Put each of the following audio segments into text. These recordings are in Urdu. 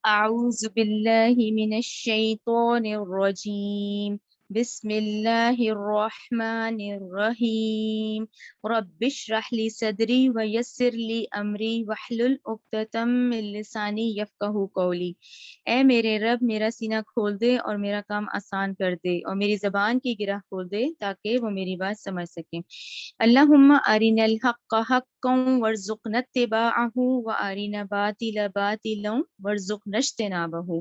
أعوذ بالله من الشيطان الرجيم. بسم الله الرحمن الرحيم. رب اشرح لي صدري ويسر لي أمري واحلل عقدة من لساني يفقهوا قولي. اے میرے رب میرا سینہ کھول دے اور میرا کام آسان کر دے اور میری زبان کی گرہ کھول دے تاکہ وہ میری بات سمجھ سکیں. اللہم ارنا الحق حقا وارزقنا اتباعہ وارنا باطل باطلا وارزقنا اجتنابہ.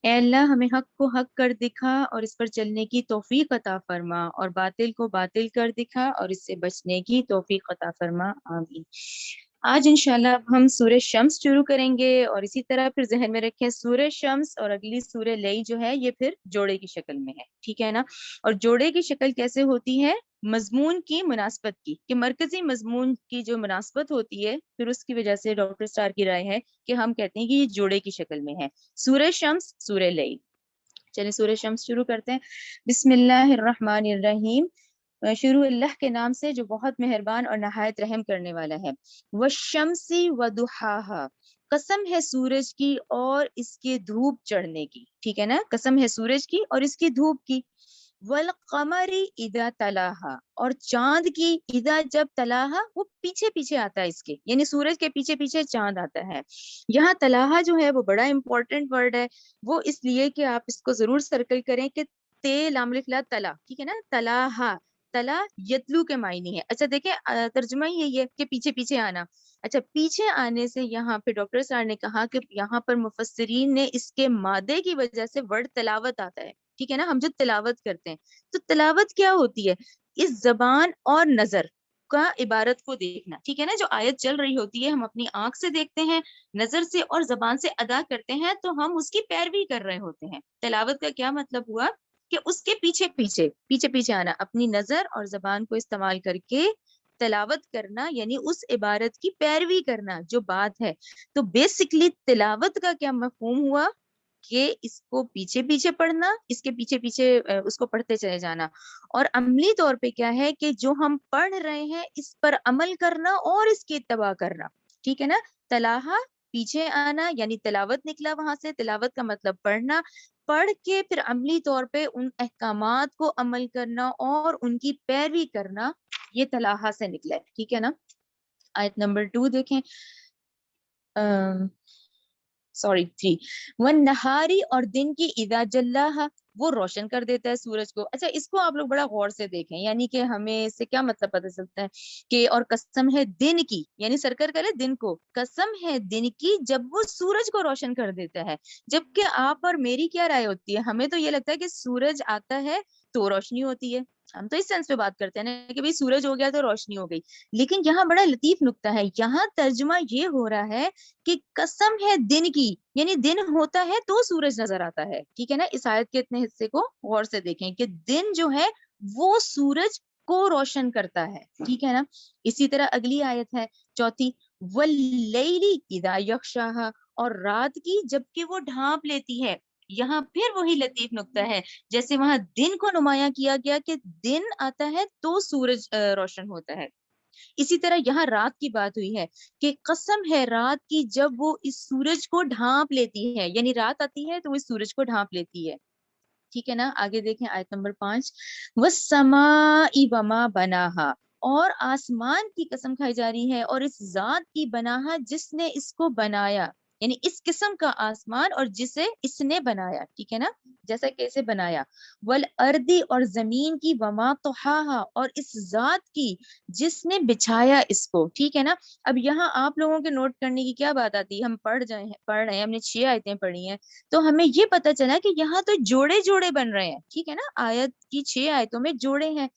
اے اللہ ہمیں حق کو حق کر دکھا اور اس پر چلنے کی توفیق عطا فرما، اور باطل کو باطل کر دکھا اور اس سے بچنے کی توفیق عطا فرما. آمین. آج انشاءاللہ اب ہم سورہ شمس شروع کریں گے، اور اسی طرح پھر ذہن میں رکھیں سورہ شمس اور اگلی سورہ لئی جو ہے یہ پھر جوڑے کی شکل میں ہے، ٹھیک ہے نا. اور جوڑے کی شکل کیسے ہوتی ہے؟ مضمون کی مناسبت کی، کہ مرکزی مضمون کی جو مناسبت ہوتی ہے پھر اس کی وجہ سے ڈاکٹر اسٹار کی رائے ہے کہ ہم کہتے ہیں کہ یہ جوڑے کی شکل میں ہے. سورہ شمس، سورہ لئی. چلیں سورہ شمس شروع کرتے ہیں. بسم اللہ الرحمن الرحیم. شروع اللہ کے نام سے جو بہت مہربان اور نہایت رحم کرنے والا ہے. والشمس وضحاها، قسم ہے سورج کی اور اس کے دھوپ چڑھنے کی، ٹھیک ہے نا، قسم ہے سورج کی اور اس کی دھوپ کی. والقمر اذا تلاها، اور چاند کی، اذا جب تلاها وہ پیچھے پیچھے آتا ہے اس کے، یعنی سورج کے پیچھے پیچھے چاند آتا ہے. یہاں تلاها جو ہے وہ بڑا امپورٹنٹ ورڈ ہے، وہ اس لیے کہ آپ اس کو ضرور سرکل کریں کہ تے لام الف لا تلا، ٹھیک ہے نا. تلاها، تلا یتلو کے معنی ہے. اچھا دیکھیں ترجمہ ہی یہی ہے کہ پیچھے پیچھے آنا. اچھا پیچھے آنے سے یہاں پہ ڈاکٹر صاحب نے کہا کہ یہاں پر مفسرین نے اس کے مادے کی وجہ سے ورڈ تلاوت آتا ہے، ٹھیک ہے نا. ہم جو تلاوت کرتے ہیں تو تلاوت کیا ہوتی ہے؟ اس زبان اور نظر کا عبارت کو دیکھنا، ٹھیک ہے نا. جو آیت چل رہی ہوتی ہے ہم اپنی آنکھ سے دیکھتے ہیں، نظر سے اور زبان سے ادا کرتے ہیں، تو ہم اس کی پیروی کر رہے ہوتے ہیں. تلاوت کا کیا مطلب ہوا؟ کہ اس کے پیچھے پیچھے پیچھے پیچھے آنا، اپنی نظر اور زبان کو استعمال کر کے تلاوت کرنا، یعنی اس عبارت کی پیروی کرنا جو بات ہے. تو بیسکلی تلاوت کا کیا مفہوم ہوا؟ کہ اس کو پیچھے پیچھے پڑھنا، اس کے پیچھے پیچھے اس کو پڑھتے چلے جانا. اور عملی طور پہ کیا ہے کہ جو ہم پڑھ رہے ہیں اس پر عمل کرنا اور اس کی اتباع کرنا، ٹھیک ہے نا. تلاہا پیچھے آنا، یعنی تلاوت نکلا وہاں سے. تلاوت کا مطلب پڑھنا، پڑھ کے پھر عملی طور پہ ان احکامات کو عمل کرنا اور ان کی پیروی کرنا، یہ تلاہا سے نکلا ہے، ٹھیک ہے نا. آیت نمبر 2 دیکھیں، سوری 3. والنہاری، اور دن کی، اذا جلاها وہ روشن کر دیتا ہے سورج کو. اچھا اس کو آپ لوگ بڑا غور سے دیکھیں، یعنی کہ ہمیں اس سے کیا مطلب پتہ چلتا ہے کہ اور قسم ہے دن کی، یعنی سرکر کرے دن کو، قسم ہے دن کی جب وہ سورج کو روشن کر دیتا ہے. جبکہ آپ اور میری کیا رائے ہوتی ہے؟ ہمیں تو یہ لگتا ہے کہ سورج آتا ہے تو روشنی ہوتی ہے، ہم تو اس سینس پہ بات کرتے ہیں نا کہ بھئی سورج ہو گیا تو روشنی ہو گئی. لیکن یہاں بڑا لطیف نکتہ ہے، یہاں ترجمہ یہ ہو رہا ہے کہ قسم ہے دن کی، یعنی دن ہوتا ہے تو سورج نظر آتا ہے، ٹھیک ہے نا. اس آیت کے اتنے حصے کو غور سے دیکھیں کہ دن جو ہے وہ سورج کو روشن کرتا ہے، ٹھیک ہے نا. اسی طرح اگلی آیت ہے 4. واللیل اذا یغشاها، اور رات کی جبکہ وہ ڈھانپ لیتی ہے. یہاں پھر وہی لطیف نکتہ ہے، جیسے وہاں دن کو نمایاں کیا گیا کہ دن آتا ہے تو سورج روشن ہوتا ہے، اسی طرح یہاں رات کی بات ہوئی ہے کہ قسم ہے رات کی جب وہ اس سورج کو ڈھانپ لیتی ہے، یعنی رات آتی ہے تو وہ اس سورج کو ڈھانپ لیتی ہے، ٹھیک ہے نا. آگے دیکھیں آیت نمبر 5. والسماء وما بناها، اور آسمان کی قسم کھائی جا رہی ہے اور اس ذات کی بناہا جس نے اس کو بنایا، یعنی اس قسم کا آسمان اور جسے اس نے بنایا، ٹھیک ہے نا، جیسا کیسے بنایا. والارض، اور زمین کی، وما طحاها، اور اس ذات کی جس نے بچھایا اس کو، ٹھیک ہے نا. اب یہاں آپ لوگوں کے نوٹ کرنے کی کیا بات آتی ہے؟ ہم پڑھ رہے ہیں، ہم نے 6 آیتیں پڑھی ہیں، تو ہمیں یہ پتا چلا کہ یہاں تو جوڑے جوڑے بن رہے ہیں، ٹھیک ہے نا. آیت کی 6 آیتوں میں جوڑے ہیں.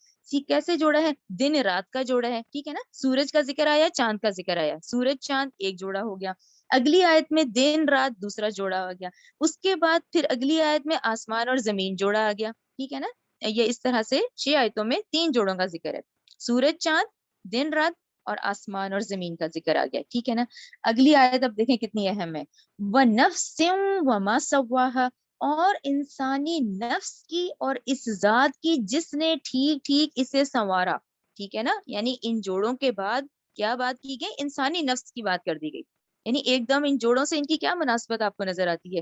کیسے جوڑا ہے؟ دن رات کا جوڑا ہے، ٹھیک ہے نا. سورج کا ذکر آیا، چاند کا ذکر آیا، سورج چاند ایک جوڑا ہو گیا. اگلی آیت میں دن رات دوسرا جوڑا آ گیا. اس کے بعد پھر اگلی آیت میں آسمان اور زمین جوڑا آ گیا، ٹھیک ہے نا. یہ اس طرح سے 6 آیتوں میں 3 جوڑوں کا ذکر ہے، سورج چاند، دن رات اور آسمان اور زمین کا ذکر آ گیا، ٹھیک ہے نا. اگلی آیت اب دیکھیں کتنی اہم ہے. وَنَفْسٍ وَمَا سَوَّاهَا، اور انسانی نفس کی اور اس ذات کی جس نے ٹھیک ٹھیک اسے سنوارا، ٹھیک ہے نا. یعنی ان جوڑوں کے بعد کیا بات کی گئی؟ انسانی نفس کی بات کر دی گئی. یعنی ایک دم ان جوڑوں سے ان کی کیا مناسبت آپ کو نظر آتی ہے؟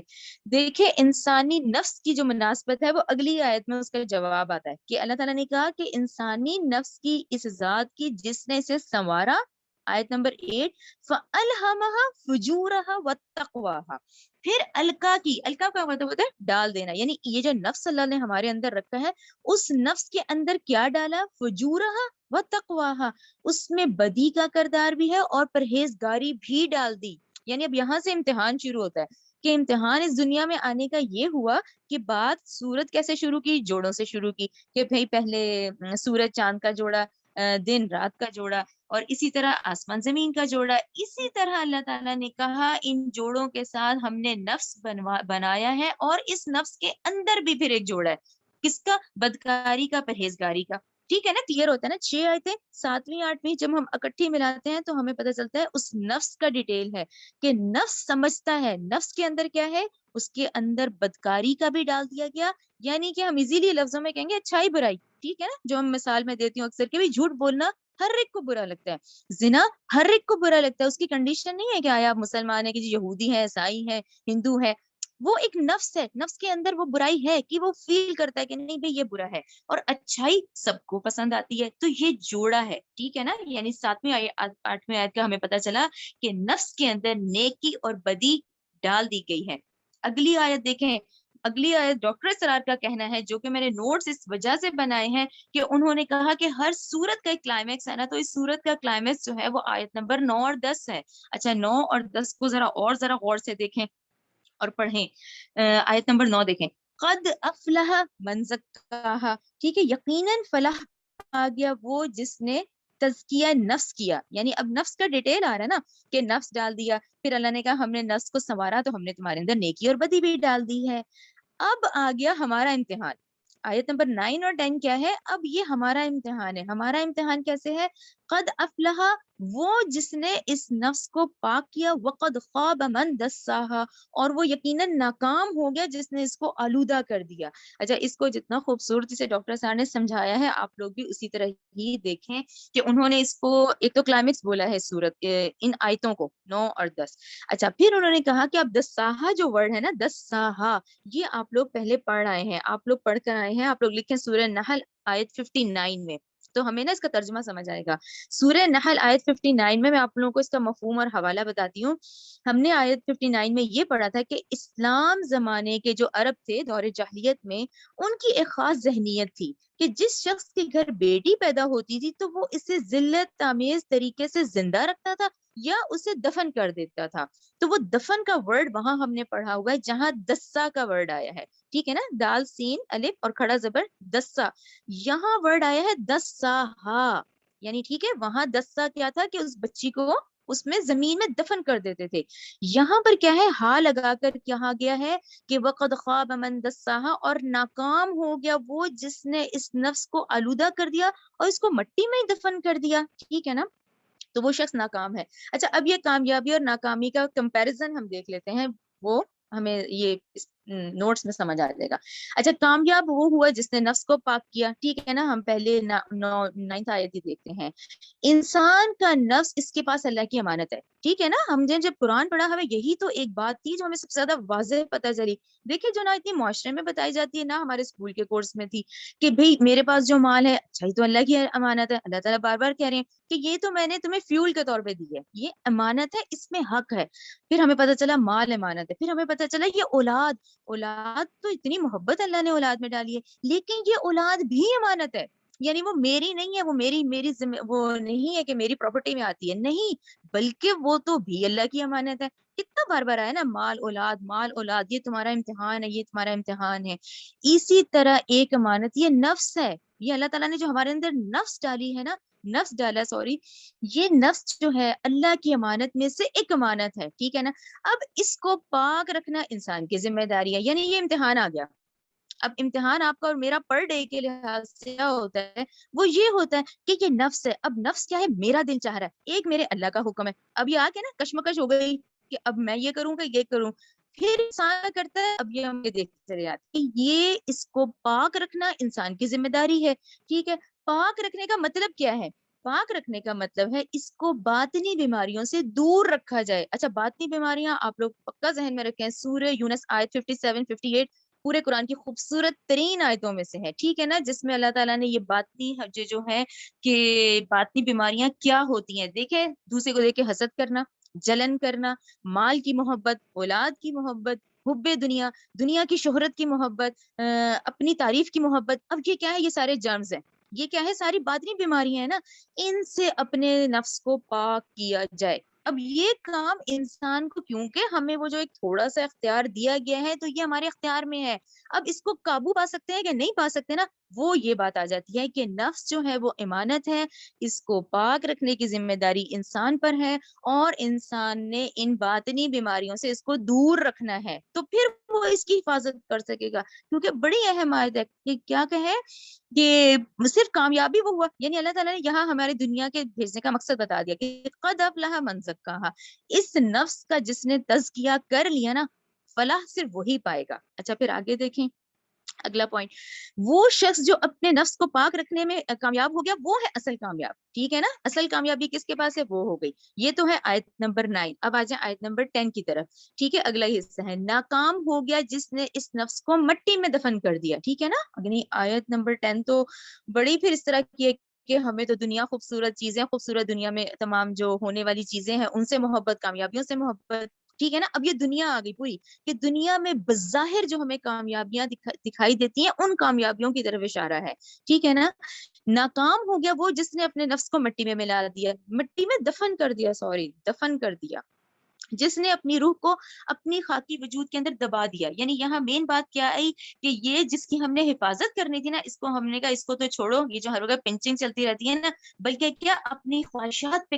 دیکھیں انسانی نفس کی جو مناسبت ہے وہ اگلی آیت میں اس کا جواب آتا ہے کہ اللہ تعالیٰ نے کہا کہ انسانی نفس کی اس ذات کی جس نے اسے سنوارا، آیت نمبر 8، فَأَلْهَمَهَا فُجُورَهَا وَتَقْوَاهَا، پھر الکا کی، الکا کا مطلب ہوتا ہے ڈال دینا، یعنی یہ جو نفس اللہ نے ہمارے اندر رکھا ہے اس نفس کے اندر کیا ڈالا؟ فجورہا وتقواہا، اس میں بدی کا کردار بھی ہے اور پرہیزگاری بھی ڈال دی۔ یعنی اب یہاں سے امتحان شروع ہوتا ہے کہ امتحان اس دنیا میں آنے کا یہ ہوا کہ بات سورت کیسے شروع کی؟ جوڑوں سے شروع کی کہ بھئی پہلے سورج چاند کا جوڑا، دن رات کا جوڑا، اور اسی طرح آسمان زمین کا جوڑا۔ اسی طرح اللہ تعالیٰ نے کہا ان جوڑوں کے ساتھ ہم نے نفس بنایا ہے، اور اس نفس کے اندر بھی پھر ایک جوڑا ہے، کس کا؟ بدکاری کا، پرہیزگاری کا۔ ٹھیک ہے نا، کلیئر ہوتا ہے نا؟ 6 آیتیں 7ویں 8ویں جب ہم اکٹھی ملاتے ہیں تو ہمیں پتہ چلتا ہے اس نفس کا ڈیٹیل ہے کہ نفس سمجھتا ہے نفس کے اندر کیا ہے، اس کے اندر بدکاری کا بھی ڈال دیا گیا، یعنی کہ ہم ایزیلی لفظوں میں کہیں گے اچھائی برائی، ٹھیک ہے نا، جو ہم مثال میں دیتی ہوں اکثر کہ بھی جھوٹ بولنا ہر ایک کو برا لگتا ہے، زنا ہر ایک کو برا لگتا ہے، اس کی کنڈیشن نہیں ہے کہ آیا آپ مسلمان ہے کہ جی یہودی ہے، عیسائی ہے، ہندو ہے، وہ ایک نفس ہے، نفس کے اندر وہ برائی ہے کہ وہ فیل کرتا ہے کہ نہیں بھئی یہ برا ہے، اور اچھائی سب کو پسند آتی ہے، تو یہ جوڑا ہے، ٹھیک ہے نا، یعنی 7ویں 8ویں آیت کا ہمیں پتہ چلا کہ نفس کے اندر نیکی اور بدی ڈال دی گئی ہے۔ اگلی آیت دیکھیں، اگلی آیت ڈاکٹر اسرار کا کہنا ہے، جو کہ میں نے نوٹس اس وجہ سے بنائے ہیں کہ انہوں نے کہا کہ ہر سورت کا ایک کلائمیکس ہے نا، تو اس سورت کا کلائمیکس جو ہے وہ آیت نمبر 9 اور 10 ہے۔ اچھا 9 اور 10 کو ذرا غور سے دیکھیں اور پڑھیں۔ آیت نمبر 9 دیکھیں، قد افلح من زکاہا، ٹھیک ہے، یقیناً فلاح آ گیا وہ جس نے تزکیہ نفس کیا، یعنی اب نفس کا ڈیٹیل آ رہا ہے نا کہ نفس ڈال دیا، پھر اللہ نے کہا ہم نے نفس کو سنوارا تو ہم نے تمہارے اندر نیکی اور بدی بھی ڈال دی ہے۔ اب آ گیا ہمارا امتحان، آیت نمبر 9 اور 10 کیا ہے؟ اب یہ ہمارا امتحان ہے۔ ہمارا امتحان کیسے ہے؟ قد افلح، وہ جس نے اس نفس کو پاک کیا، وقد خواب من دساہا، اور وہ یقیناً ناکام ہو گیا جس نے اس کو آلودہ کر دیا۔ اچھا اس کو جتنا خوبصورتی سے ڈاکٹر صاحب نے سمجھایا ہے آپ لوگ بھی اسی طرح ہی دیکھیں کہ انہوں نے اس کو ایک تو کلائمیکس بولا ہے سورت ان آیتوں کو 9 اور 10۔ اچھا پھر انہوں نے کہا کہ اب دساہا جو ورڈ ہے نا، دساہا، یہ آپ لوگ پہلے پڑھ آئے ہیں، آپ لوگ پڑھ کر آئے ہیں، آپ لوگ لکھیں سورہ نحل آیت 59 میں، تو ہمیں نا اس کا ترجمہ سمجھ آئے گا۔ سورہ نحل آیت 59 میں آپ لوگوں کو اس کا مفہوم اور حوالہ بتاتی ہوں۔ ہم نے آیت 59 میں یہ پڑھا تھا کہ اسلام زمانے کے جو عرب تھے دور جاہلیت میں، ان کی ایک خاص ذہنیت تھی کہ جس شخص کے گھر بیٹی پیدا ہوتی تھی تو وہ اسے ذلت آمیز طریقے سے زندہ رکھتا تھا یا اسے دفن کر دیتا تھا۔ تو وہ دفن کا ورڈ وہاں ہم نے پڑھا ہوا ہے جہاں دسا کا ورڈ آیا ہے، ٹھیک ہے نا، دال سین الف اور کھڑا زبر دسا، یہاں ورڈ آیا ہے دساہا، یعنی ٹھیک ہے وہاں دسا کیا تھا کہ اس بچی کو اس میں زمین میں دفن کر دیتے تھے، یہاں پر کیا ہے ہا لگا کر کہا گیا ہے کہ وقد خواب من دساہا، اور ناکام ہو گیا وہ جس نے اس نفس کو آلودہ کر دیا اور اس کو مٹی میں ہی دفن کر دیا، ٹھیک ہے نا، تو وہ شخص ناکام ہے۔ اچھا اب یہ کامیابی اور ناکامی کا کمپیریزن ہم دیکھ لیتے ہیں، وہ ہمیں یہ نوٹس میں سمجھ آ جائے گا۔ اچھا کامیاب وہ ہوا جس نے نفس کو پاک کیا، ٹھیک ہے نا، ہم پہلے 9 آیت ہی دیکھتے ہیں۔ انسان کا نفس اس کے پاس اللہ کی امانت ہے، ٹھیک ہے نا، ہم نے جب قرآن پڑھا ہمیں یہی تو ایک بات تھی جو ہمیں سب سے زیادہ واضح پتہ چلی، دیکھیں جو نہ اتنی معاشرے میں بتائی جاتی ہے نہ ہمارے اسکول کے کورس میں تھی کہ بھئی میرے پاس جو مال ہے اچھا یہ تو اللہ کی امانت ہے، اللہ تعالیٰ بار بار کہہ رہے ہیں کہ یہ تو میں نے تمہیں فیول کے طور پہ دی ہے، یہ امانت ہے، اس میں حق ہے۔ پھر ہمیں پتہ چلا مال امانت ہے، پھر ہمیں پتہ چلا یہ اولاد، اولاد تو اتنی محبت اللہ نے اولاد میں ڈالی ہے، لیکن یہ اولاد بھی امانت ہے، یعنی وہ میری نہیں ہے، وہ میری وہ نہیں ہے کہ میری پراپرٹی میں آتی ہے، نہیں، بلکہ وہ تو بھی اللہ کی امانت ہے۔ کتنا بار بار آیا نا مال اولاد، یہ تمہارا امتحان ہے، یہ تمہارا امتحان ہے۔ اسی طرح ایک امانت یہ نفس ہے، یہ اللہ تعالیٰ نے جو ہمارے اندر نفس ڈالی ہے نا، نفس ڈالا سوری، یہ نفس جو ہے اللہ کی امانت میں سے ایک امانت ہے، ٹھیک ہے نا۔ اب اس کو پاک رکھنا انسان کی ذمہ داری ہے، یعنی یہ امتحان آ گیا۔ اب امتحان آپ کا اور میرا پر ڈے کے لحاظ سے کیا ہوتا ہے؟ وہ یہ ہوتا ہے کہ یہ نفس ہے، اب نفس کیا ہے؟ میرا دل چاہ رہا ہے، ایک میرے اللہ کا حکم ہے، اب یہ آ کے نا کشمکش ہو گئی کہ اب میں یہ کروں کہ یہ کروں، پھر انسان کرتا ہے، اب یہ ہم یہ دیکھتے چلے آتے ہیں کہ یہ اس کو پاک رکھنا انسان کی ذمہ داری ہے، ٹھیک ہے۔ پاک رکھنے کا مطلب کیا ہے؟ پاک رکھنے کا مطلب ہے اس کو باطنی بیماریوں سے دور رکھا جائے. اچھا باطنی بیماریاں آپ لوگ پکا ذہن میں رکھیں, سورہ یونس آیت 57 58 پورے قرآن کی خوبصورت ترین آیتوں میں سے ہے, ٹھیک ہے نا, جس میں اللہ تعالیٰ نے یہ باطنی جو ہے کہ باطنی بیماریاں کیا ہوتی ہیں. دیکھیں دوسرے کو دیکھ کے حسد کرنا, جلن کرنا, مال کی محبت, اولاد کی محبت, حب دنیا, دنیا کی شہرت کی محبت, اپنی تعریف کی محبت. اب یہ کیا ہے, یہ سارے جرمز ہیں, یہ کیا ہے, ساری باطنی بیماریاں ہیں نا, ان سے اپنے نفس کو پاک کیا جائے. اب یہ کام انسان کو, کیونکہ ہمیں وہ جو ایک تھوڑا سا اختیار دیا گیا ہے تو یہ ہمارے اختیار میں ہے. اب اس کو قابو پا سکتے ہیں کہ نہیں پا سکتے نا, وہ یہ بات آ جاتی ہے کہ نفس جو ہے وہ امانت ہے, اس کو پاک رکھنے کی ذمہ داری انسان پر ہے, اور انسان نے ان باطنی بیماریوں سے اس کو دور رکھنا ہے, تو پھر وہ اس کی حفاظت کر سکے گا. کیونکہ بڑی اہم آیت ہے کہ کیا کہے کہ صرف کامیابی وہ ہوا, یعنی اللہ تعالیٰ نے یہاں ہمارے دنیا کے بھیجنے کا مقصد بتا دیا کہ قد افلح من زکاہا, اس نفس کا جس نے تزکیہ کر لیا نا, فلاح صرف وہی پائے گا. اچھا پھر آگے دیکھیں اگلا پوائنٹ, وہ شخص جو اپنے نفس کو پاک رکھنے میں کامیاب ہو گیا وہ ہے اصل کامیاب, ٹھیک ہے نا. اصل کامیابی کس کے پاس ہے, وہ ہو گئی. یہ تو ہے آیت نمبر 9. اب آ جائیں آیت نمبر 10 کی طرف, ٹھیک ہے. اگلا حصہ ہے, ناکام ہو گیا جس نے اس نفس کو مٹی میں دفن کر دیا, ٹھیک ہے نا. یعنی آیت نمبر 10 تو بڑی پھر اس طرح کی ہے کہ ہمیں تو دنیا خوبصورت چیزیں, خوبصورت دنیا میں تمام جو ہونے والی چیزیں ہیں ان سے محبت, کامیابیوں سے محبت, ٹھیک ہے نا. اب یہ دنیا آ گئی پوری کہ دنیا میں بظاہر جو ہمیں کامیابیاں دکھائی دیتی ہیں ان کامیابیوں کی طرف اشارہ ہے, ٹھیک ہے نا. ناکام ہو گیا وہ جس نے اپنے نفس کو مٹی میں ملا دیا, مٹی میں دفن کر دیا, دفن کر دیا, جس نے اپنی روح کو اپنی خاکی وجود کے اندر دبا دیا. یعنی یہاں مین بات کیا آئی کہ یہ جس کی ہم نے حفاظت کرنی تھی نا, اس کو ہم نے کہا اس کو تو چھوڑو, یہ جو ہر وقت پنچنگ چلتی رہتی ہے نا, بلکہ کیا اپنی خواہشات پہ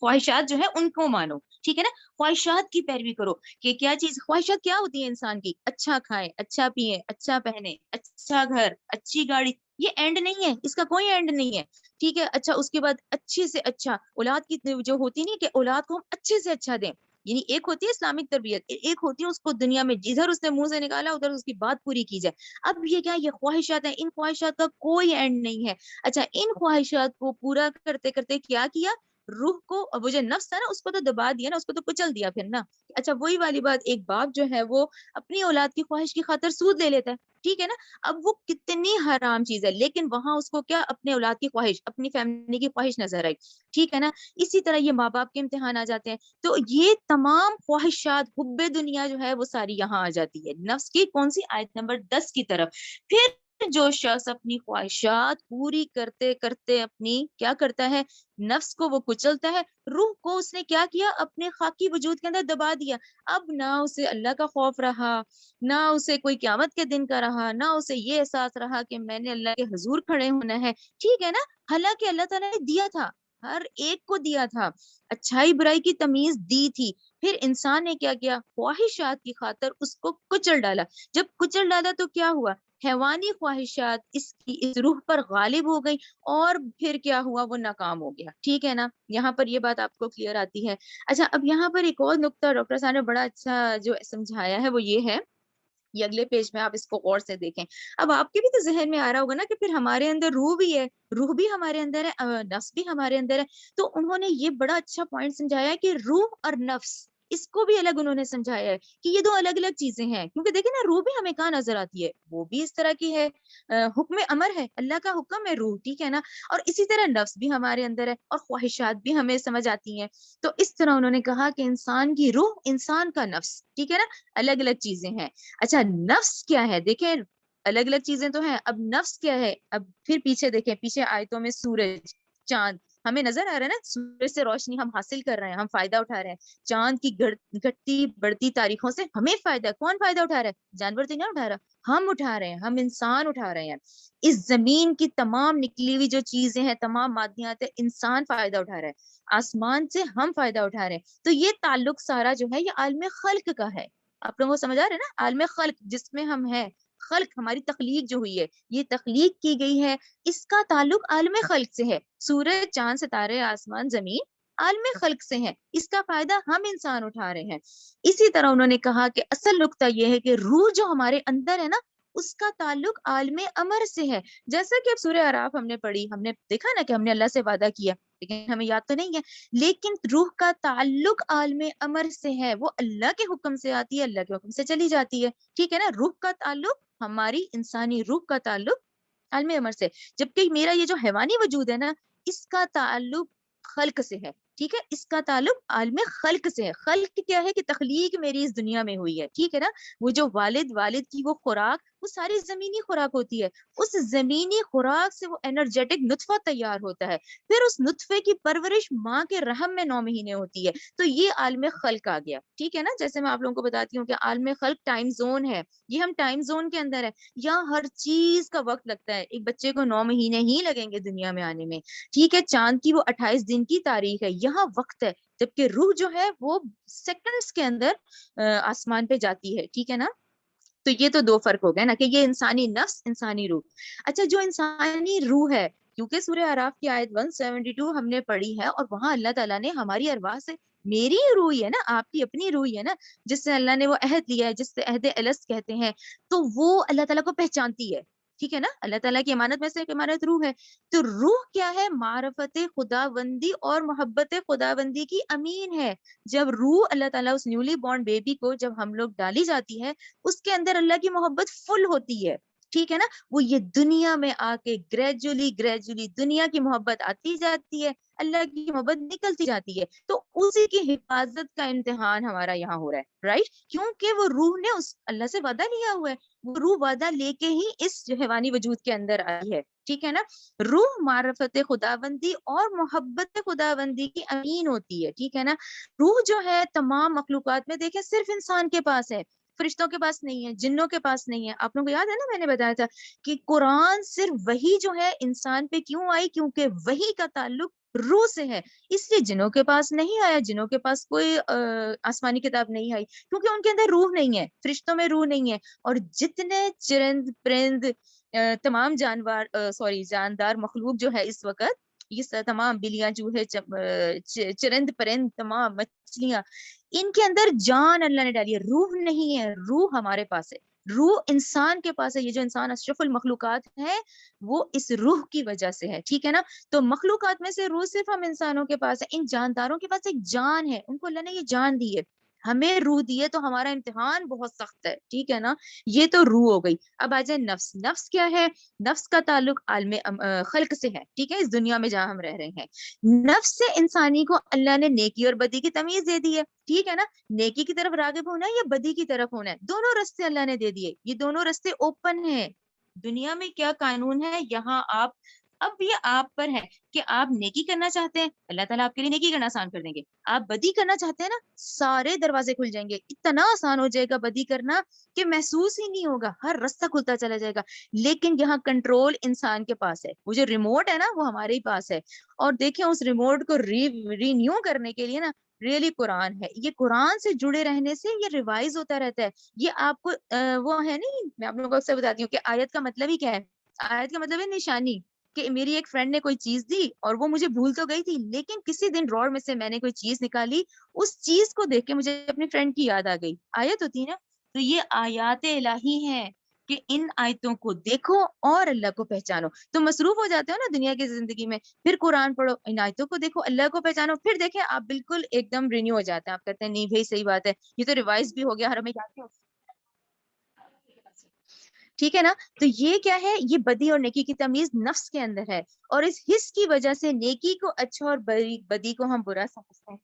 خواہشات جو ہے ان کو مانو, ٹھیک ہے نا. خواہشات کی پیروی کرو کہ کیا چیز, خواہشات کیا ہوتی ہیں انسان کی, اچھا کھائیں, اچھا پیئیں, اچھا پہنے, اچھا گھر, اچھی گاڑی, یہ اینڈ نہیں ہے, اس کا کوئی اینڈ نہیں ہے, ٹھیک ہے. اچھا اس کے بعد اچھے سے اچھا اولاد کی جو ہوتی نہیں کہ اولاد کو ہم اچھے سے اچھا دیں, یعنی ایک ہوتی ہے اسلامک تربیت, ایک ہوتی ہے اس کو دنیا میں جدھر اس نے منہ سے نکالا ادھر اس کی بات پوری کی جائے. اب یہ کیا, یہ خواہشات ہیں, ان خواہشات کا کوئی اینڈ نہیں ہے. اچھا ان خواہشات کو پورا کرتے کرتے کیا کیا, روح کو, وہ جو نفس تھا نا اس کو تو دبا دیا نا, اس کو تو کچل دیا پھر نا. اچھا وہی والی بات, ایک باپ جو ہے وہ اپنی اولاد کی خواہش کی خاطر سود لے لیتا ہے, ٹھیک ہے نا. اب وہ کتنی حرام چیز ہے, لیکن وہاں اس کو کیا, اپنے اولاد کی خواہش, اپنی فیملی کی خواہش نظر آئی, ٹھیک ہے نا. اسی طرح یہ ماں باپ کے امتحان آ جاتے ہیں, تو یہ تمام خواہشات, حب دنیا جو ہے وہ ساری یہاں آ جاتی ہے نفس کی. کون سی, آیت نمبر 10 کی طرف. پھر جو شخص اپنی خواہشات پوری کرتے کرتے اپنی کیا کرتا ہے, نفس کو وہ کچلتا ہے, روح کو اس نے کیا کیا, اپنے خاکی وجود کے اندر دبا دیا. اب نہ اسے اللہ کا خوف رہا, نہ اسے کوئی قیامت کے دن کا رہا, نہ اسے یہ احساس رہا کہ میں نے اللہ کے حضور کھڑے ہونا ہے, ٹھیک ہے نا. حالانکہ اللہ تعالیٰ نے دیا تھا, ہر ایک کو دیا تھا, اچھائی برائی کی تمیز دی تھی. پھر انسان نے کیا کیا, خواہشات کی خاطر اس کو کچل ڈالا. جب کچل ڈالا تو کیا ہوا, حیوانی خواہشات اس روح پر غالب ہو گئی, اور پھر کیا ہوا, وہ ناکام ہو گیا, ٹھیک ہے نا. یہاں پر یہ بات آپ کو کلیئر آتی ہے. اچھا اب یہاں پر ایک اور نقطہ ڈاکٹر صاحب نے بڑا اچھا جو سمجھایا ہے وہ یہ ہے, یہ اگلے پیج میں آپ اس کو غور سے دیکھیں. اب آپ کے بھی تو ذہن میں آ رہا ہوگا نا کہ پھر ہمارے اندر روح بھی ہے, روح بھی ہمارے اندر ہے, نفس بھی ہمارے اندر ہے. تو انہوں نے یہ بڑا اچھا پوائنٹ سمجھایا ہے کہ روح اور نفس, اس کو بھی الگ انہوں نے سمجھایا ہے کہ یہ دو الگ الگ چیزیں ہیں. کیونکہ دیکھیں نا, روح بھی ہمیں کہاں نظر آتی ہے, وہ بھی اس طرح کی ہے, حکم امر ہے, اللہ کا حکم ہے روح, ٹھیک ہے نا. اور اسی طرح نفس بھی ہمارے اندر ہے, اور خواہشات بھی ہمیں سمجھ آتی ہیں. تو اس طرح انہوں نے کہا کہ انسان کی روح, انسان کا نفس, ٹھیک ہے نا, الگ الگ چیزیں ہیں. اچھا نفس کیا ہے, دیکھیں الگ الگ چیزیں تو ہیں, اب نفس کیا ہے. اب پھر پیچھے دیکھیں, پیچھے آیتوں میں سورج, چاند ہمیں نظر آ رہا ہے نا, سورج سے روشنی ہم حاصل کر رہے ہیں, ہم فائدہ اٹھا رہے ہیں. چاند کی گھٹتی بڑھتی تاریخوں سے ہمیں فائدہ, کون فائدہ اٹھا رہا ہے, جانور تو نہیں اٹھا رہا, ہم اٹھا رہے ہیں, ہم انسان اٹھا رہے ہیں. اس زمین کی تمام نکلی ہوئی جو چیزیں ہیں, تمام مادیات ہیں, انسان فائدہ اٹھا رہا ہے, آسمان سے ہم فائدہ اٹھا رہے ہیں. تو یہ تعلق سارا جو ہے یہ عالم خلق کا ہے. آپ لوگوں کو سمجھ آ رہا ہے نا, عالم خلق جس میں ہم ہیں, خلق ہماری تخلیق جو ہوئی ہے, یہ تخلیق کی گئی ہے, اس کا تعلق عالم خلق سے ہے. سورج, چاند, ستارے, آسمان, زمین عالم خلق سے ہے, اس کا فائدہ ہم انسان اٹھا رہے ہیں. اسی طرح انہوں نے کہا کہ اصل نقطہ یہ ہے کہ روح جو ہمارے اندر ہے نا, اس کا تعلق عالم امر سے ہے. جیسا کہ اب سورہ اعراف ہم نے پڑھی, ہم نے دیکھا نا کہ ہم نے اللہ سے وعدہ کیا, لیکن ہمیں یاد تو نہیں ہے, لیکن روح کا تعلق عالم امر سے ہے, وہ اللہ کے حکم سے آتی ہے, اللہ کے حکم سے چلی جاتی ہے. ٹھیک ہے نا, روح کا تعلق, ہماری انسانی روح کا تعلق عالم امر سے, جبکہ میرا یہ جو حیوانی وجود ہے نا, اس کا تعلق خلق سے ہے. ٹھیک ہے, اس کا تعلق عالم خلق سے ہے. خلق کیا ہے کہ تخلیق میری اس دنیا میں ہوئی ہے. ٹھیک ہے نا, وہ جو والد کی وہ خوراک, وہ ساری زمینی خوراک ہوتی ہے. اس زمینی خوراک سے وہ انرجیٹک نطفہ تیار ہوتا ہے, پھر اس نطفے کی پرورش ماں کے رحم میں 9 مہینے ہوتی ہے. تو یہ عالم خلق آ گیا. ٹھیک ہے نا, جیسے میں آپ لوگوں کو بتاتی ہوں کہ عالم خلق ٹائم زون ہے, یہ ہم ٹائم زون کے اندر ہے. یہاں ہر چیز کا وقت لگتا ہے. ایک بچے کو 9 مہینے ہی لگیں گے دنیا میں آنے میں. ٹھیک ہے, چاند کی وہ 28 دن کی تاریخ ہے, یہاں وقت ہے, جبکہ روح جو ہے وہ سیکنڈز کے اندر آسمان پہ جاتی ہے. ٹھیک ہے نا, تو یہ تو 2 فرق ہو گئے نا, کہ یہ انسانی نفس, انسانی روح. اچھا, جو انسانی روح ہے, کیونکہ سورہ اعراف کی آیت 172 ہم نے پڑھی ہے, اور وہاں اللہ تعالیٰ نے ہماری ارواح سے, میری روح ہے نا, آپ کی اپنی روح ہے نا, جس سے اللہ نے وہ عہد لیا ہے, جس سے عہد الست کہتے ہیں, تو وہ اللہ تعالیٰ کو پہچانتی ہے. ٹھیک ہے نا, اللہ تعالیٰ کی امانت میں سے ایک امانت روح ہے. تو روح کیا ہے؟ معرفت خداوندی اور محبت خداوندی کی امین ہے. جب روح اللہ تعالیٰ اس نیولی بورن بیبی کو جب ہم لوگ ڈالی جاتی ہے, اس کے اندر اللہ کی محبت فل ہوتی ہے. ٹھیک ہے نا, وہ یہ دنیا میں آ کے گریجولی دنیا کی محبت آتی جاتی ہے, اللہ کی محبت نکلتی جاتی ہے. تو اسی کی حفاظت کا امتحان ہمارا یہاں ہو رہا ہے, رائٹ, کیونکہ وہ روح نے اس اللہ سے وعدہ لیا ہوا ہے, وہ روح وعدہ لے کے ہی اس حیوانی وجود کے اندر آئی ہے. ٹھیک ہے نا, روح معرفت خداوندی اور محبت خداوندی کی امین ہوتی ہے. ٹھیک ہے نا, روح جو ہے تمام مخلوقات میں دیکھیں صرف انسان کے پاس ہے, فرشتوں کے پاس نہیں ہے, جنوں کے پاس نہیں ہے. آپ لوگوں کو یاد ہے نا, میں نے بتایا تھا کہ قرآن صرف وہی جو ہے انسان پہ کیوں آئی, کیونکہ وہی کا تعلق روح سے ہے, اس لیے جنوں کے پاس نہیں آیا. جنوں کے پاس کوئی آسمانی کتاب نہیں آئی, کیونکہ ان کے اندر روح نہیں ہے, فرشتوں میں روح نہیں ہے. اور جتنے چرند پرند تمام جاندار مخلوق جو ہے اس وقت, یہ تمام بلیاں, چوہے, چرند پرند, تمام مچھلیاں, ان کے اندر جان اللہ نے ڈالی ہے, روح نہیں ہے. روح ہمارے پاس ہے, روح انسان کے پاس ہے. یہ جو انسان اشرف المخلوقات ہے, وہ اس روح کی وجہ سے ہے. ٹھیک ہے نا, تو مخلوقات میں سے روح صرف ہم انسانوں کے پاس ہے. ان جانداروں کے پاس ایک جان ہے, ان کو اللہ نے یہ جان دی ہے, ہمیں روح دی ہے, تو ہمارا امتحان بہت سخت ہے. ٹھیک ہے نا, یہ تو روح ہو گئی. اب آ جائے نفس. نفس کیا ہے؟ نفس کا تعلق عالم خلق سے ہے. ٹھیک ہے, اس دنیا میں جہاں ہم رہ رہے ہیں, نفس سے انسانی کو اللہ نے نیکی اور بدی کی تمیز دے دی ہے. ٹھیک ہے نا, نیکی کی طرف راغب ہونا ہے یا بدی کی طرف ہونا ہے, دونوں راستے اللہ نے دے دیے. یہ دونوں راستے اوپن ہیں. دنیا میں کیا قانون ہے, یہاں اب یہ آپ پر ہے کہ آپ نیکی کرنا چاہتے ہیں, اللہ تعالیٰ آپ کے لیے نیکی کرنا آسان کر دیں گے. آپ بدی کرنا چاہتے ہیں نا, سارے دروازے کھل جائیں گے, اتنا آسان ہو جائے گا بدی کرنا کہ محسوس ہی نہیں ہوگا, ہر راستہ کھلتا چلا جائے گا. لیکن یہاں کنٹرول انسان کے پاس ہے, وہ جو ریموٹ ہے نا, وہ ہمارے ہی پاس ہے. اور دیکھیں, اس ریموٹ کو رینیو کرنے کے لیے نا, ریئلی قرآن ہے. یہ قرآن سے جڑے رہنے سے یہ ریوائز ہوتا رہتا ہے. یہ آپ کو وہ ہے نہیں, میں آپ لوگوں کو اکثر بتاتی ہوں کہ آیت کا مطلب ہی کیا ہے. آیت کا مطلب ہے نشانی, کہ میری ایک فرینڈ نے کوئی چیز دی اور وہ مجھے بھول تو گئی تھی, لیکن کسی دن ڈراور میں سے میں نے کوئی چیز نکالی, اس چیز کو دیکھ کے مجھے اپنی فرینڈ کی یاد آ گئی. آیت ہوتی ہے نا, تو یہ آیات الہی ہیں کہ ان آیتوں کو دیکھو اور اللہ کو پہچانو. تو مصروف ہو جاتے ہو نا دنیا کی زندگی میں, پھر قرآن پڑھو, ان آیتوں کو دیکھو, اللہ کو پہچانو, پھر دیکھیں آپ بالکل ایک دم رینیو ہو جاتے ہیں. آپ کہتے ہیں نہیں بھائی صحیح بات ہے, یہ تو ریوائز بھی ہو گیا, ہر ہمیں یاد ہے. ٹھیک ہے نا, تو یہ کیا ہے, یہ بدی اور نیکی کی تمیز نفس کے اندر ہے, اور اس حص کی وجہ سے نیکی کو اچھا اور بدی کو ہم برا سمجھتے ہیں.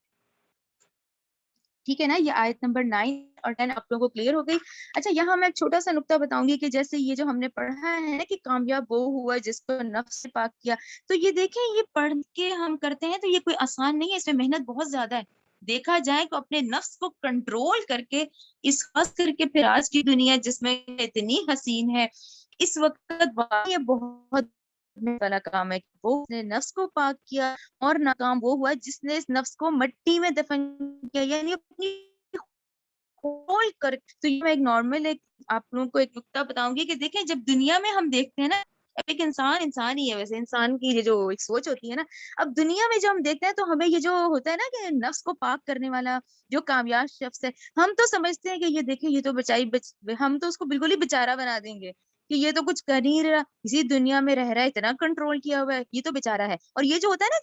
ٹھیک ہے نا, یہ آیت نمبر 9 اور 10 آپ لوگوں کو کلیئر ہو گئی. اچھا, یہاں میں ایک چھوٹا سا نقطہ بتاؤں گی کہ جیسے یہ جو ہم نے پڑھا ہے کہ کامیاب وہ ہوا جس کو نفس سے پاک کیا, تو یہ دیکھیں, یہ پڑھ کے ہم کرتے ہیں تو یہ کوئی آسان نہیں ہے, اس میں محنت بہت زیادہ ہے. دیکھا جائے تو اپنے نفس کو کنٹرول کر کے, اس خاص کر کے پھر آج کی دنیا جس میں اتنی حسین ہے اس وقت, یہ بہت والا کام ہے. وہ نے نفس کو پاک کیا, اور ناکام وہ ہوا جس نے اس نفس کو مٹی میں دفن کیا, یعنی اپنی کھول کر. تو یہ میں ایک نارمل آپ لوگوں کو ایک نقطہ بتاؤں گی کہ دیکھیں, جب دنیا میں ہم دیکھتے ہیں نا اب ایک انسان ہی ہے، ویسے انسان کی یہ جو ایک سوچ ہوتی ہے نا، اب دنیا میں جو ہم دیکھتے ہیں تو ہمیں یہ جو ہوتا ہے نا کہ نفس کو پاک کرنے والا جو کامیاب شخص ہے، ہم تو سمجھتے ہیں کہ یہ دیکھیں یہ تو ہم تو اس کو بالکل ہی بیچارہ بنا دیں گے کہ یہ تو کچھ کر نہیں رہا، اسی دنیا میں رہ رہا ہے، اتنا کنٹرول کیا ہوا ہے، یہ تو بیچارہ ہے۔ اور یہ جو ہوتا ہے نا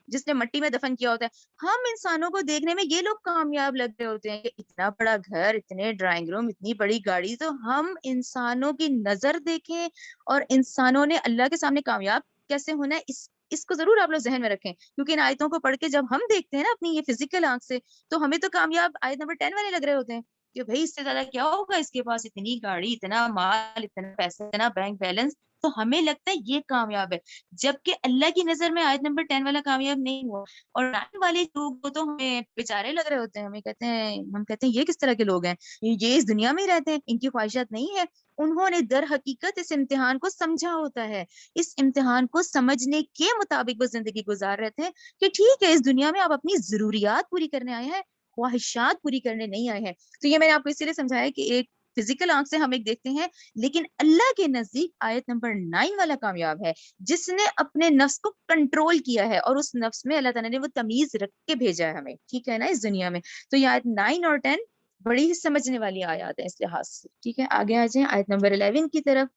جس نے مٹی میں دفن کیا ہوتا ہے، ہم انسانوں کو دیکھنے میں یہ لوگ کامیاب لگ رہے ہوتے ہیں کہ اتنا بڑا گھر، اتنے ڈرائنگ روم، اتنی بڑی گاڑی، تو ہم انسانوں کی نظر دیکھیں اور انسانوں نے اللہ کے سامنے کامیاب کیسے ہونا ہے، اس کو ضرور آپ لوگ ذہن میں رکھیں، کیونکہ ان آیتوں کو پڑھ کے جب ہم دیکھتے ہیں نا اپنی یہ فزیکل آنکھ سے، تو ہمیں تو کامیاب آیت نمبر 10 والے لگ رہے ہوتے ہیں کہ بھائی اس سے زیادہ کیا ہوگا، اس کے پاس اتنی گاڑی، اتنا مال، اتنا پیسہ، اتنا بینک بیلنس، تو ہمیں لگتا ہے یہ کامیاب ہے، جبکہ اللہ کی نظر میں آیت نمبر 10 والا کامیاب نہیں ہوا۔ اور 9 والے لوگ کو تو ہمیں بیچارے لگ رہے ہوتے ہیں، ہم کہتے ہیں یہ کس طرح کے لوگ ہیں، یہ اس دنیا میں ہی رہتے ہیں، ان کی خواہشات نہیں ہے۔ انہوں نے در حقیقت اس امتحان کو سمجھا ہوتا ہے، اس امتحان کو سمجھنے کے مطابق وہ زندگی گزار رہے تھے کہ ٹھیک ہے اس دنیا میں آپ اپنی ضروریات پوری کرنے آئے ہیں، خواہشات پوری کرنے نہیں آئے ہیں۔ تو یہ میں نے آپ کو اسی لیے سمجھایا کہ ایک فزیکل آنکھ سے ہم ایک دیکھتے ہیں، لیکن اللہ کے نزدیک آیت نمبر 9 والا کامیاب ہے، جس نے اپنے نفس کو کنٹرول کیا ہے، اور اس نفس میں اللہ تعالیٰ نے وہ تمیز رکھ کے بھیجا ہے ہمیں، ٹھیک ہے نا، اس دنیا میں۔ تو یہ آیت 9 اور 10 بڑی ہی سمجھنے والی آیات ہیں اس لحاظ سے، ٹھیک ہے۔ آگے آ جائیں آیت نمبر 11 کی طرف۔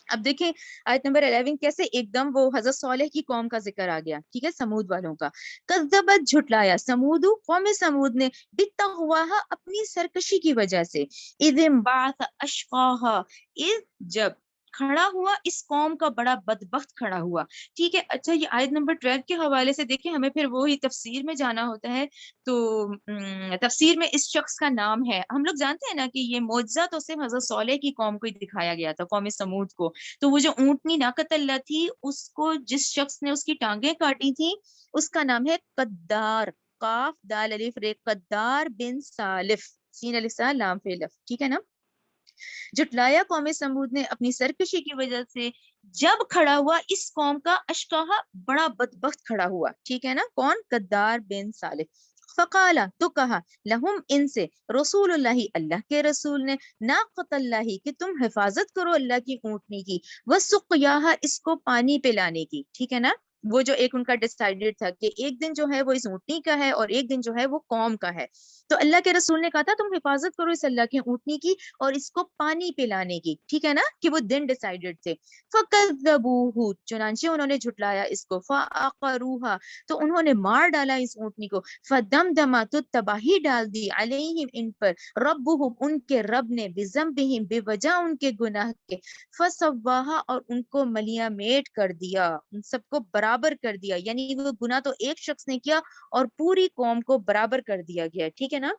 اب دیکھیں آیت نمبر 11 کیسے ایک دم وہ حضرت صالح کی قوم کا ذکر آ گیا، ٹھیک ہے، سمود والوں کا۔ کذبت، جھٹلایا، سمود، قوم سمود نے، بتغواہا، اپنی سرکشی کی وجہ سے، اذ انبعث اشقاہا، اذ، جب، کھڑا ہوا اس قوم کا بڑا بدبخت کھڑا ہوا، ٹھیک ہے۔ اچھا یہ آیت نمبر 12 کے حوالے سے دیکھیں، ہمیں پھر وہی تفسیر میں جانا ہوتا ہے، تو تفسیر میں اس شخص کا نام ہے، ہم لوگ جانتے ہیں نا کہ یہ معجزہ تو صرف حضرت صالح کی قوم کو ہی دکھایا گیا تھا، قوم سمود کو۔ تو وہ جو اونٹنی ناقۃ اللہ تھی، اس کو جس شخص نے اس کی ٹانگیں کاٹی تھی، اس کا نام ہے قدار، قاف دال الف رے، قدار بن سالف، سین الف سا لام فے لف، ٹھیک ہے نا۔ جھٹلایا قوم سمود نے اپنی سرکشی کی وجہ سے، جب کھڑا ہوا اس قوم کا اشقاہا، بڑا بدبخت کھڑا ہوا، ٹھیک ہے نا، کون؟ قدار بن صالح۔ فقالا، تو کہا، لہم، ان سے، رسول اللہ، اللہ کے رسول نے، ناقۃ اللہ، کہ تم حفاظت کرو اللہ کی اونٹنی کی، وسقیاہا، اس کو پانی پلانے کی، ٹھیک ہے نا۔ وہ جو ایک ان کا ڈیسائیڈڈ تھا کہ ایک دن جو ہے وہ اس اونٹنی کا ہے اور ایک دن جو ہے وہ قوم کا ہے، تو اللہ کے رسول نے کہا تھا تم حفاظت کرو اس اللہ کی اونٹنی کی اور اس کو پانی پلانے کی، ٹھیک ہے نا، کہ وہ دن ڈیسائیڈڈ تھے۔ فَكَذَّبُوهُ، چنانچہ انہوں نے جھٹلایا اس کو، فَعَقَرُوهَا، تو انہوں نے مار ڈالا اس اونٹنی کو، فَدَمْدَمَ، تو تباہی ڈال دی، عَلَيْهِمْ، ان پر، رَبُّهُمْ، ان کے رب نے، بِذَنبِهِمْ، بے وجہ ان کے گناہ کے، فَسَوَّاهَا، اور ان کو ملیا میٹ کر دیا، ان سب کو برابر کر دیا، یعنی وہ گناہ تو ایک شخص نے کیا اور پوری قوم کو برابر کر دیا گیا، ٹھیک ہے نا۔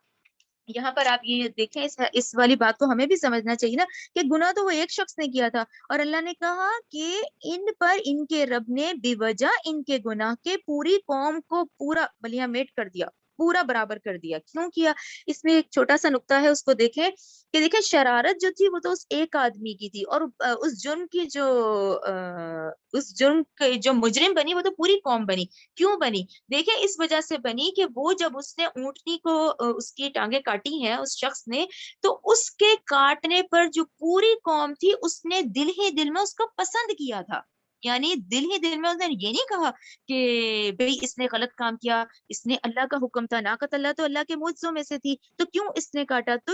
یہاں پر آپ یہ دیکھیں، اس والی بات کو ہمیں بھی سمجھنا چاہیے نا کہ گناہ تو وہ ایک شخص نے کیا تھا، اور اللہ نے کہا کہ ان پر ان کے رب نے بے وجہ ان کے گناہ کے پوری قوم کو پورا بلیا میٹ کر دیا، پورا برابر کر دیا۔ کیوں کیا؟ اس میں ایک چھوٹا سا نقطہ ہے، اس کو دیکھیں کہ دیکھیں شرارت جو تھی وہ تو اس ایک آدمی کی تھی، اور اس جرم کی اس جرم کے جو مجرم بنی وہ تو پوری قوم بنی۔ کیوں بنی؟ دیکھیں اس وجہ سے بنی کہ وہ جب اس نے اونٹنی کو اس کی ٹانگیں کاٹی ہیں اس شخص نے، تو اس کے کاٹنے پر جو پوری قوم تھی اس نے دل ہی دل میں اس کو پسند کیا تھا، یعنی دل ہی دل میں اس نے یہ نہیں کہا کہ بھئی اس نے غلط کام کیا، اس نے اللہ کا حکم تھا، ناقۃ اللہ تو اللہ کے معجزوں میں سے تھی، تو کیوں اس نے کاٹا؟ تو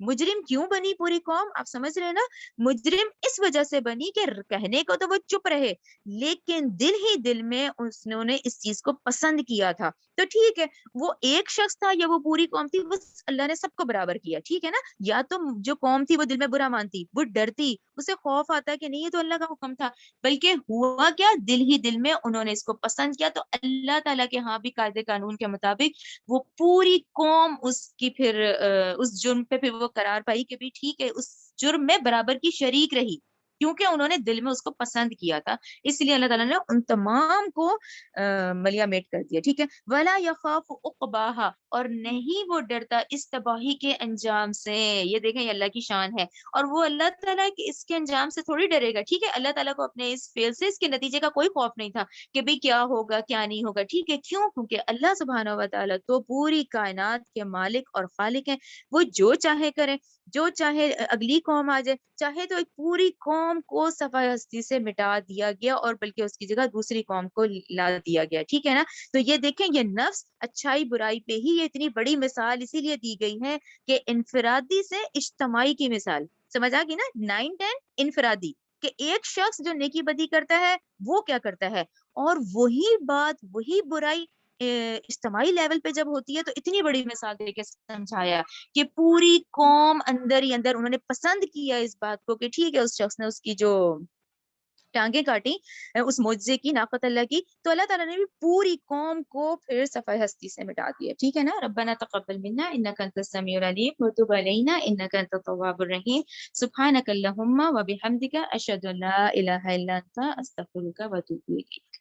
مجرم کیوں بنی پوری قوم؟ آپ سمجھ رہے ہیں نا، مجرم اس وجہ سے بنی کہ کہنے کو تو وہ چپ رہے، لیکن دل ہی دل میں انہوں نے اس چیز کو پسند کیا تھا۔ تو ٹھیک ہے، وہ ایک شخص تھا یا وہ پوری قوم تھی، بس اللہ نے سب کو برابر کیا، ٹھیک ہے نا۔ یا تو جو قوم تھی وہ دل میں برا مانتی، وہ ڈرتی، اسے خوف آتا کہ نہیں یہ تو اللہ کا حکم تھا، بلکہ ہوا کیا، دل ہی دل میں انہوں نے اس کو پسند کیا، تو اللہ تعالیٰ کے ہاں بھی قاعدے قانون کے مطابق وہ پوری قوم اس کی پھر اس جرم پہ پھر وہ قرار پائی کہ بھی ٹھیک ہے، اس جرم میں برابر کی شریک رہی، کیونکہ انہوں نے دل میں اس کو پسند کیا تھا، اس لیے اللہ تعالیٰ نے ان تمام کو ملیا میٹ کر دیا، ٹھیک ہے۔ وَلَا يَخَافُ عُقْبَاهَا، اور نہیں وہ ڈرتا اس تباہی کے انجام سے، یہ دیکھیں یہ اللہ کی شان ہے، اور وہ اللہ تعالیٰ کے اس کے انجام سے تھوڑی ڈرے گا، ٹھیک ہے، اللہ تعالیٰ کو اپنے اس فعل سے اس کے نتیجے کا کوئی خوف نہیں تھا کہ بھئی کیا ہوگا کیا نہیں ہوگا، ٹھیک ہے، کیوں؟ کیونکہ اللہ سبحانہ و تعالیٰ تو پوری کائنات کے مالک اور خالق ہیں، وہ جو چاہے کریں۔ جو چاہے اگلی قوم آ جائے، چاہے تو ایک پوری قوم کو صفحہ ہستی سے مٹا دیا گیا اور بلکہ اس کی جگہ دوسری قوم کو لا دیا گیا، ٹھیک ہے نا؟ تو یہ دیکھیں، یہ نفس اچھائی برائی پہ ہی یہ اتنی بڑی مثال اسی لیے دی گئی ہے کہ انفرادی سے اجتماعی کی مثال سمجھ آ گئی نا، 9 10 انفرادی، کہ ایک شخص جو نیکی بدی کرتا ہے وہ کیا کرتا ہے، اور وہی بات وہی برائی اجتماعی لیول پہ جب ہوتی ہے تو اتنی بڑی مثال دے کے سمجھایا کہ پوری قوم اندر ہی اندر انہوں نے پسند کیا اس بات کو کہ ٹھیک ہے اس شخص نے اس کی جو ٹانگیں کاٹی اس معجزے کی، ناقت اللہ کی، تو اللہ تعالیٰ نے بھی پوری قوم کو پھر صفحہ ہستی سے مٹا دیا، ٹھیک ہے نا؟ ربنا تقبل منا انک انت السمیع العلیم وتب علینا انک انت التواب الرحیم سبحانک اللہم وبحمدک اشہد ان لا الہ الا انت استغفرک واتوب الیک۔